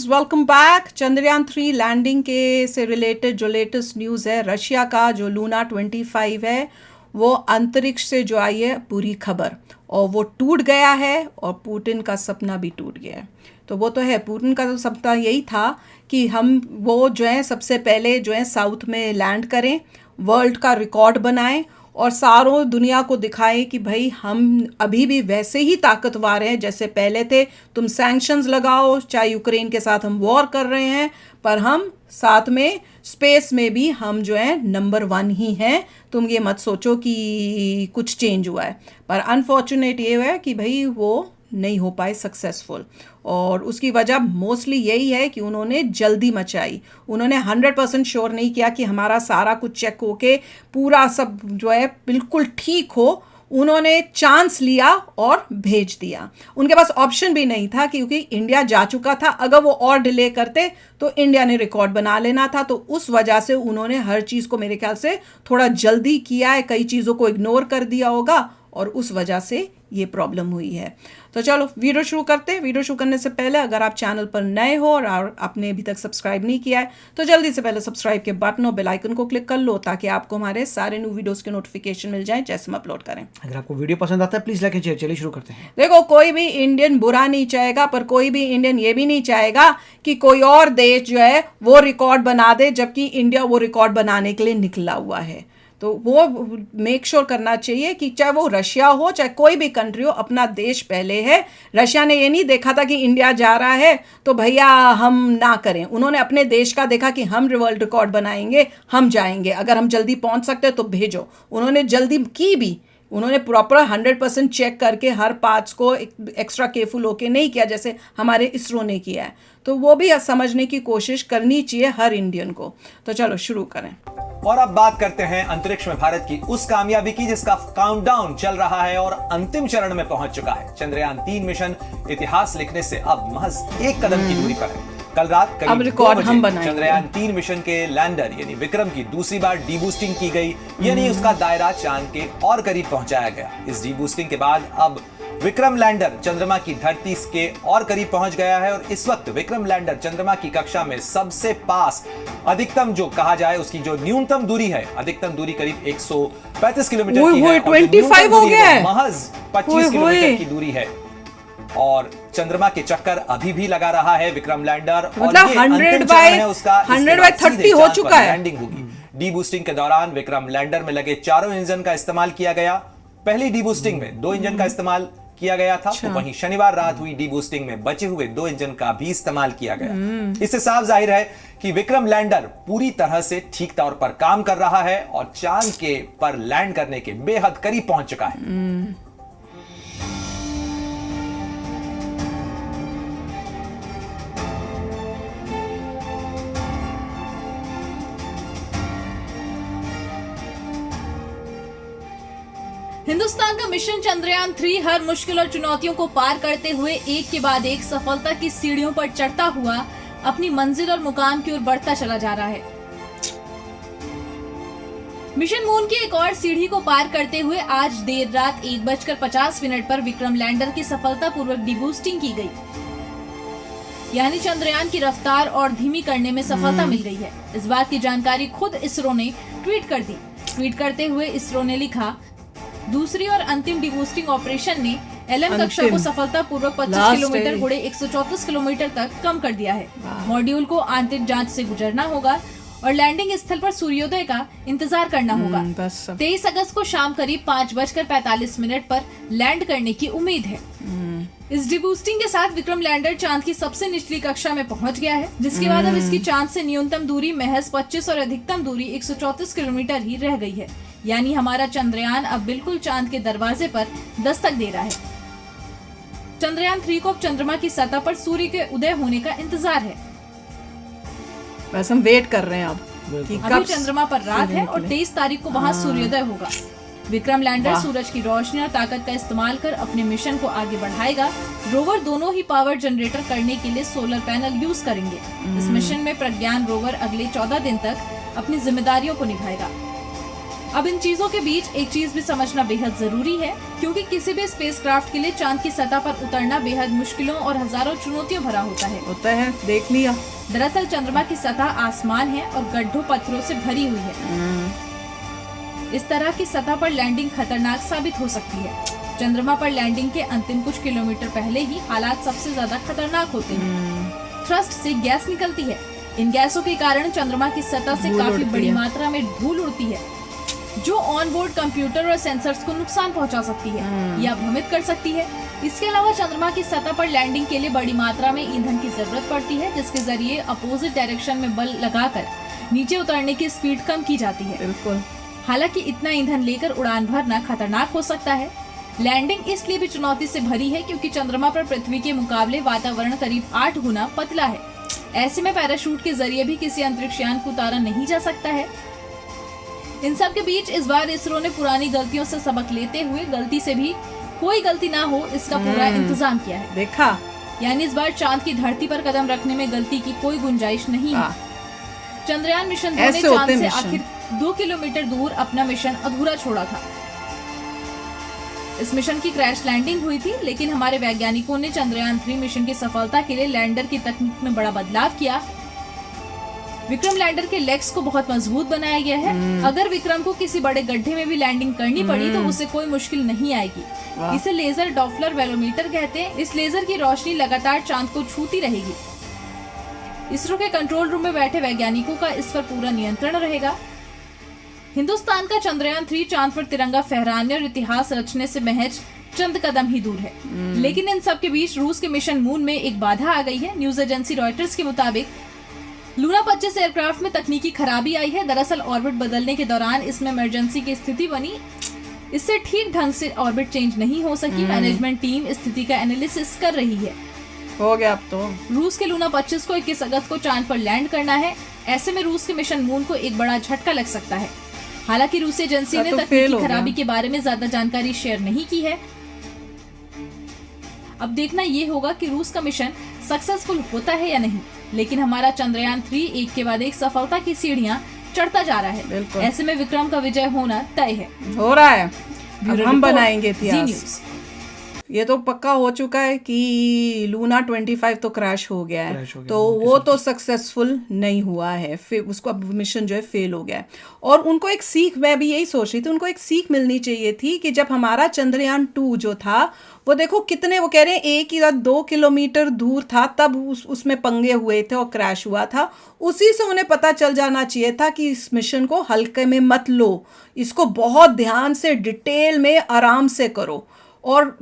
Guys, welcome back. Chandrayaan 3 landing के से related जो लेटेस्ट न्यूज़ है, रशिया का जो लूना 25 है वो अंतरिक्ष से जो आई है पूरी खबर, और वो टूट गया है और पुतिन का सपना भी टूट गया है। तो वो तो है, पुतिन का तो सपना यही था कि हम वो जो है सबसे पहले जो है साउथ में लैंड करें, वर्ल्ड का रिकॉर्ड बनाएं और सारों दुनिया को दिखाएं कि भाई हम अभी भी वैसे ही ताकतवर हैं जैसे पहले थे। तुम सैंक्शंस लगाओ, चाहे यूक्रेन के साथ हम वॉर कर रहे हैं, पर हम साथ में स्पेस में भी हम जो है नंबर 1 ही हैं। तुम ये मत सोचो कि कुछ चेंज हुआ है। पर अनफॉर्चुनेट ये है कि भाई वो नहीं हो पाए सक्सेसफुल, और उसकी वजह मोस्टली यही है कि उन्होंने जल्दी मचाई। उन्होंने 100% श्योर नहीं किया कि हमारा सारा कुछ चेक होके पूरा सब जो है बिल्कुल ठीक हो। उन्होंने चांस लिया और भेज दिया। उनके पास ऑप्शन भी नहीं था क्योंकि इंडिया जा चुका था। अगर वो और डिले करते तो इंडिया ने रिकॉर्ड बना लेना था। तो उस वजह से उन्होंने हर चीज़ को मेरे ख्याल से थोड़ा जल्दी किया है, कई चीज़ों को इग्नोर कर दिया होगा और उस वजह से ये प्रॉब्लम हुई है। तो चलो वीडियो शुरू करते हैं। वीडियो शुरू करने से पहले अगर आप चैनल पर नए हो और आपने अभी तक सब्सक्राइब नहीं किया है तो जल्दी से पहले सब्सक्राइब के बटन और बेल आइकन को क्लिक कर लो ताकि आपको हमारे सारे न्यू वीडियोस के नोटिफिकेशन मिल जाएं जैसे हम अपलोड करें। अगर आपको वीडियो पसंद आता है प्लीज लाइक एंड शेयर। चलिए शुरू करते हैं। देखो, कोई भी इंडियन बुरा नहीं चाहेगा, पर कोई भी इंडियन ये भी नहीं चाहेगा कि कोई और देश जो है वो रिकॉर्ड बना दे जबकि इंडिया वो रिकॉर्ड बनाने के लिए निकला हुआ है। तो वो मेक श्योर करना चाहिए कि चाहे वो रशिया हो चाहे कोई भी कंट्री हो, अपना देश पहले है। रशिया ने ये नहीं देखा था कि इंडिया जा रहा है तो भैया हम ना करें। उन्होंने अपने देश का देखा कि हम वर्ल्ड रिकॉर्ड बनाएंगे, हम जाएंगे, अगर हम जल्दी पहुंच सकते तो भेजो। उन्होंने जल्दी की भी, उन्होंने प्रॉपर 100% चेक करके हर पार्ट्स को एक्स्ट्रा केयरफुल होके नहीं किया जैसे हमारे इसरो ने किया है। तो वो भी समझने की कोशिश करनी चाहिए हर इंडियन को। तो चलो शुरू करें। और अब बात करते हैं अंतरिक्ष में भारत की उस कामयाबी की जिसका काउंटडाउन चल रहा है और अंतिम चरण में पहुंच चुका है। चंद्रयान 3 मिशन इतिहास लिखने से अब महज एक कदम की दूरी पर है। कल रात करीब 2 बजे चंद्रयान 3 मिशन के लैंडर यानी विक्रम की दूसरी बार डीबूस्टिंग की गई, यानी उसका दायरा चांद के और करीब पहुंचाया गया। इस डीबूस्टिंग के बाद अब विक्रम लैंडर चंद्रमा की धरती के और करीब पहुंच गया है और इस वक्त विक्रम लैंडर चंद्रमा की कक्षा में सबसे पास, अधिकतम जो कहा जाए उसकी जो न्यूनतम दूरी है, अधिकतम दूरी करीब 135 किलोमीटर की है, 25 हो गया है, महज 25 किलोमीटर की दूरी है। और चंद्रमा के चक्कर अभी भी लगा रहा है विक्रम लैंडर, मतलब 100/30 हो चुका है। लैंडिंग होगी। डीबूस्टिंग के दौरान विक्रम लैंडर में लगे चारों इंजन का इस्तेमाल किया गया। पहली डीबूस्टिंग में 2 इंजन का इस्तेमाल किया गया था, तो वहीं शनिवार रात हुई डीबूस्टिंग में बचे हुए 2 इंजन का भी इस्तेमाल किया गया। इससे साफ जाहिर है कि विक्रम लैंडर पूरी तरह से ठीक तौर पर काम कर रहा है और चांद के पर लैंड करने के बेहद करीब पहुंच चुका है। हिंदुस्तान का मिशन चंद्रयान 3 हर मुश्किल और चुनौतियों को पार करते हुए एक के बाद एक सफलता की सीढ़ियों पर चढ़ता हुआ अपनी मंजिल और मुकाम की ओर बढ़ता चला जा रहा है। मिशन मून की एक और सीढ़ी को पार करते हुए आज देर रात 1:50 पर विक्रम लैंडर की सफलतापूर्वक डीबूस्टिंग की गई, यानी चंद्रयान की रफ्तार और धीमी करने में सफलता मिल गई है। इस बात की जानकारी खुद इसरो ने ट्वीट कर दी। ट्वीट करते हुए इसरो ने लिखा, दूसरी और अंतिम डीबूस्टिंग ऑपरेशन ने एलएम कक्षा को सफलतापूर्वक 25 किलोमीटर गुणे 134 किलोमीटर तक कम कर दिया है। मॉड्यूल को आंतरिक जांच से गुजरना होगा और लैंडिंग स्थल पर सूर्योदय का इंतजार करना होगा। 23 अगस्त को शाम करीब 5:45 पर लैंड करने की उम्मीद है। इस डीबूस्टिंग के साथ विक्रम लैंडर चांद की सबसे निचली कक्षा में पहुंच गया है, जिसके बाद अब इसकी चांद से न्यूनतम दूरी महज 25 और अधिकतम दूरी 134 किलोमीटर ही रह गई है। यानी हमारा चंद्रयान अब बिल्कुल चांद के दरवाजे पर दस्तक दे रहा है। चंद्रयान 3 को अब चंद्रमा की सतह पर सूर्य के उदय होने का इंतजार है। बस हम वेट कर रहे हैं अब कि अभी चंद्रमा पर रात है और 23 तारीख को वहाँ सूर्योदय होगा। विक्रम लैंडर सूरज की रोशनी और ताकत का इस्तेमाल कर अपने मिशन को आगे बढ़ाएगा। रोवर दोनों ही पावर जनरेटर करने के लिए सोलर पैनल यूज करेंगे। इस मिशन में प्रज्ञान रोवर अगले 14 दिन तक अपनी जिम्मेदारियों को निभाएगा। अब इन चीजों के बीच एक चीज भी समझना बेहद जरूरी है, क्योंकि किसी भी स्पेसक्राफ्ट के लिए चांद की सतह पर उतरना बेहद मुश्किलों और हजारों चुनौतियों भरा होता है। देख लिया। दरअसल चंद्रमा की सतह आसमान है और गड्ढों पत्थरों से भरी हुई है। इस तरह की सतह पर लैंडिंग खतरनाक साबित हो सकती है। चंद्रमा पर लैंडिंग के अंतिम कुछ किलोमीटर पहले ही हालात सबसे ज्यादा खतरनाक होते हैं। थ्रस्ट से गैस निकलती है। इन गैसों के कारण चंद्रमा की सतह से काफी बड़ी मात्रा में धूल उड़ती है, जो ऑनबोर्ड कंप्यूटर और सेंसर्स को नुकसान पहुंचा सकती है या भ्रमित कर सकती है। इसके अलावा चंद्रमा की सतह पर लैंडिंग के लिए बड़ी मात्रा में ईंधन की जरूरत पड़ती है, जिसके जरिए अपोजिट डायरेक्शन में बल लगाकर नीचे उतरने की स्पीड कम की जाती है। बिल्कुल। हालांकि इतना ईंधन लेकर उड़ान भरना खतरनाक हो सकता है। लैंडिंग इसलिए भी चुनौती से भरी है क्योंकि चंद्रमा पर पृथ्वी के मुकाबले वातावरण करीब 8 गुना पतला है। ऐसे में पैराशूट के जरिए भी किसी अंतरिक्ष यान को उतारा नहीं जा सकता है। इन सब के बीच इस बार इसरो ने पुरानी गलतियों से सबक लेते हुए गलती से भी कोई गलती ना हो इसका पूरा इंतजाम किया है। देखा, यानी इस बार चांद की धरती पर कदम रखने में गलती की कोई गुंजाइश नहीं है। चंद्रयान मिशन 2 ने चांद से आखिर 2 किलोमीटर दूर अपना मिशन अधूरा छोड़ा था। इस मिशन की क्रैश लैंडिंग हुई थी, लेकिन हमारे वैज्ञानिकों ने चंद्रयान 3 मिशन की सफलता के लिए लैंडर की तकनीक में बड़ा बदलाव किया। विक्रम लैंडर के लेग्स को बहुत मजबूत बनाया गया है। अगर विक्रम को किसी बड़े गड्ढे में भी लैंडिंग करनी पड़ी तो उसे कोई मुश्किल नहीं आएगी। इसे लेजर डॉपलर वेलोमीटर कहते हैं। इस लेजर की रोशनी लगातार चांद को छूती रहेगी। इसरो के कंट्रोल रूम में बैठे वैज्ञानिकों का इस पर पूरा नियंत्रण रहेगा। हिंदुस्तान का चंद्रयान 3 चांद पर तिरंगा फहराने और इतिहास रचने से महज चंद कदम ही दूर है। लेकिन इन सब के बीच रूस के मिशन मून में एक बाधा आ गई है। न्यूज एजेंसी रॉयटर्स के मुताबिक लूना 25 एयरक्राफ्ट में तकनीकी खराबी आई है। दरअसल ऑर्बिट बदलने के दौरान इसमें इमरजेंसी की स्थिति बनी। इससे ठीक ढंग से ऑर्बिट चेंज नहीं हो सकी। मैनेजमेंट टीम स्थिति का एनालिसिस कर रही है। हो गया अब तो। रूस के लूना 25 को 21 अगस्त को चांद पर लैंड करना है। ऐसे में रूस के मिशन मून को एक बड़ा झटका लग सकता है। हालांकि रूसी एजेंसी ने तकनीकी खराबी के बारे में ज्यादा जानकारी शेयर नहीं की है। अब देखना ये होगा कि रूस का मिशन सक्सेसफुल होता है या नहीं। लेकिन हमारा चंद्रयान 3 एक के बाद एक सफलता की सीढ़ियां चढ़ता जा रहा है। ऐसे में विक्रम का विजय होना तय है। हो रहा है। अब हम बनाएंगे इतिहास। ये तो पक्का हो चुका है कि लूना 25 तो क्रैश हो गया है, तो वो तो सक्सेसफुल नहीं हुआ है। फिर उसको अब मिशन जो है फेल हो गया है। और उनको एक सीख, मैं भी यही सोच रही थी, उनको एक सीख मिलनी चाहिए थी कि जब हमारा चंद्रयान 2 जो था वो देखो कितने, वो कह रहे हैं 1 या 2 किलोमीटर दूर था, तब उसमें पंगे हुए थे और क्रैश हुआ था। उसी से उन्हें पता चल जाना चाहिए था कि इस मिशन को हल्के में मत लो, इसको बहुत ध्यान से डिटेल में आराम से करो। और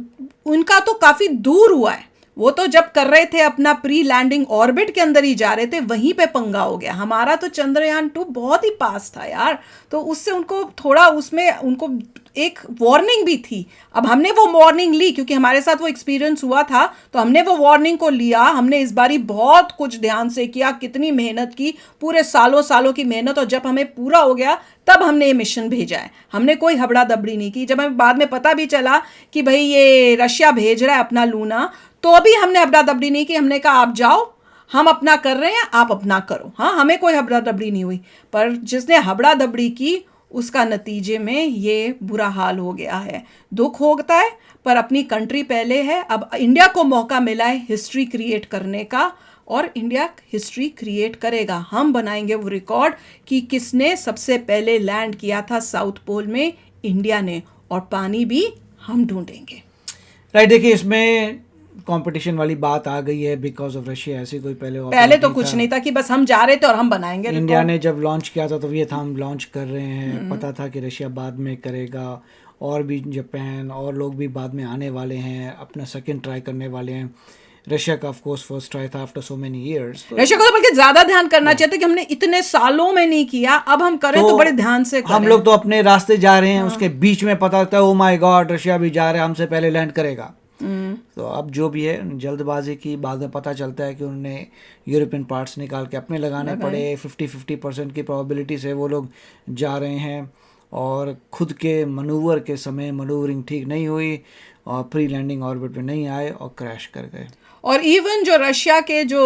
उनका तो काफ़ी दूर हुआ है। वो तो जब कर रहे थे अपना प्री लैंडिंग ऑर्बिट के अंदर ही जा रहे थे, वहीं पे पंगा हो गया। हमारा तो चंद्रयान 2 बहुत ही पास था यार, तो उससे उनको थोड़ा, उसमें उनको एक वार्निंग भी थी। अब हमने वो वार्निंग ली क्योंकि हमारे साथ वो एक्सपीरियंस हुआ था, तो हमने वो वार्निंग को लिया। हमने इस बारी बहुत कुछ ध्यान से किया, कितनी मेहनत की, पूरे सालों की मेहनत, और जब हमें पूरा हो गया तब हमने ये मिशन भेजा है। हमने कोई हबड़ा दबड़ी नहीं की। जब हमें बाद में पता भी चला कि भाई ये रशिया भेज रहा है अपना लूना, तो अभी हमने हबड़ा दबड़ी नहीं की। हमने कहा आप जाओ, हम अपना कर रहे हैं, आप अपना करो। हाँ, हमें कोई हबड़ा दबड़ी नहीं हुई। पर जिसने हबड़ा दबड़ी की उसका नतीजे में ये बुरा हाल हो गया है। दुख होता है, पर अपनी कंट्री पहले है। अब इंडिया को मौका मिला है हिस्ट्री क्रिएट करने का, और इंडिया हिस्ट्री क्रिएट करेगा। हम बनाएंगे वो रिकॉर्ड कि किसने सबसे पहले लैंड किया था साउथ पोल में, इंडिया ने, और पानी भी हम ढूंढेंगे। राइट, देखिए इसमें कंपटीशन वाली बात आ गई है बिकॉज ऑफ रशिया। ऐसी कोई पहले तो कुछ नहीं था कि बस हम जा रहे थे और हम बनाएंगे। इंडिया ने जब लॉन्च किया था तो ये था हम लॉन्च कर रहे हैं, पता था कि रशिया बाद में करेगा, और भी जापान और लोग भी बाद में आने वाले हैं, अपना सेकंड ट्राई करने वाले हैं। रशिया का ऑफ कोर्स फर्स्ट ट्राई था after so many years. Russia को तो बल्कि ज्यादा ध्यान करना चाहिए था कि हमने इतने सालों में नहीं किया, अब हम करें तो बड़े ध्यान से करें। हम लोग तो अपने रास्ते जा रहे हैं, उसके बीच में पता लगता है ओ माय गॉड रशिया भी जा रहा है, हमसे पहले लैंड करेगा। तो अब जो भी है जल्दबाजी की, बाद में पता चलता है कि उन्होंने यूरोपियन पार्ट्स निकाल के अपने लगाने पड़े। 50-50% की प्रोबेबिलिटी से वो लोग जा रहे हैं, और खुद के मनूवर के समय मनूवरिंग ठीक नहीं हुई, और प्री लैंडिंग ऑर्बिट पे नहीं आए और क्रैश कर गए। और इवन जो रशिया के जो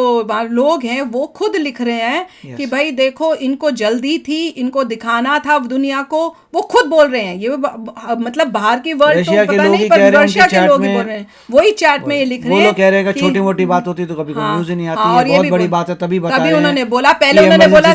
लोग हैं वो खुद लिख रहे हैं कि भाई देखो इनको जल्दी थी, इनको दिखाना था दुनिया को, वो खुद बोल रहे हैं। ये मतलब बाहर की वर्ल्ड तो पता नहीं, पर रशिया के लोग ही बोल रहे हैं, वही चैट में ये लिख रहे हैं। वो लोग कह रहे हैं कि छोटी मोटी बात होती तो कभी न्यूज ही नहीं आती है, बहुत बड़ी बात है तभी बता रहे हैं। उन्होंने बोला, पहले उन्होंने बोला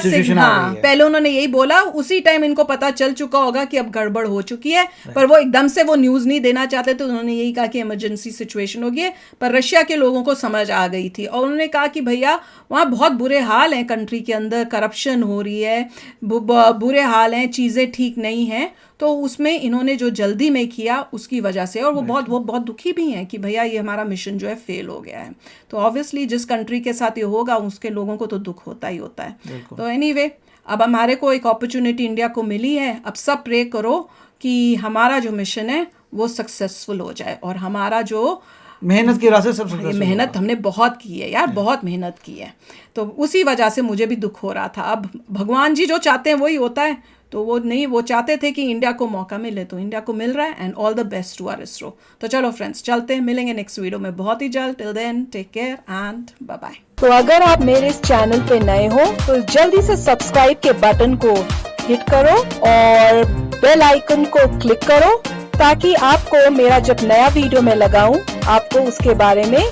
पहले उन्होंने यही बोला, उसी टाइम इनको पता चल चुका होगा कि अब गड़बड़ हो चुकी है, पर वो एकदम से वो न्यूज नहीं देना चाहते, तो उन्होंने यही कहा कि इमरजेंसी सिचुएशन हो गई है। पर रशिया के लोगों को समझ आ गई थी और उन्होंने कहा कि भैया वहाँ बहुत बुरे हाल हैं, कंट्री के अंदर करप्शन हो रही है, बुरे हाल हैं, चीज़ें ठीक नहीं हैं। तो उसमें इन्होंने जो जल्दी में किया उसकी वजह से, और वो बहुत दुखी भी हैं कि भैया ये हमारा मिशन जो है फेल हो गया है। तो ऑब्वियसली जिस कंट्री के साथ ये होगा उसके लोगों को तो दुख होता ही होता है। तो एनीवे, अब हमारे को एक अपॉर्चुनिटी इंडिया को मिली है, अब सब प्रे करो कि हमारा जो मिशन है वो सक्सेसफुल हो जाए और हमारा जो मेहनत की रास्ते सब मेहनत हमने बहुत की है यार, बहुत मेहनत की है, तो उसी वजह से मुझे भी दुख हो रहा था। अब भगवान जी जो चाहते हैं वही होता है, तो वो नहीं, वो चाहते थे कि इंडिया को मौका मिले, तो इंडिया को मिल रहा है। And all the best to our ISRO. तो चलो फ्रेंड्स, चलते हैं, मिलेंगे नेक्स्ट वीडियो में बहुत ही जल्द। Till then take care and bye bye. तो अगर आप मेरे इस चैनल पे नए हो तो जल्दी से सब्सक्राइब के बटन को हिट करो और बेल आइकन को क्लिक करो, ताकि आपको मेरा जब नया वीडियो मैं लगाऊं आपको उसके बारे में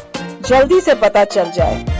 जल्दी से पता चल जाए।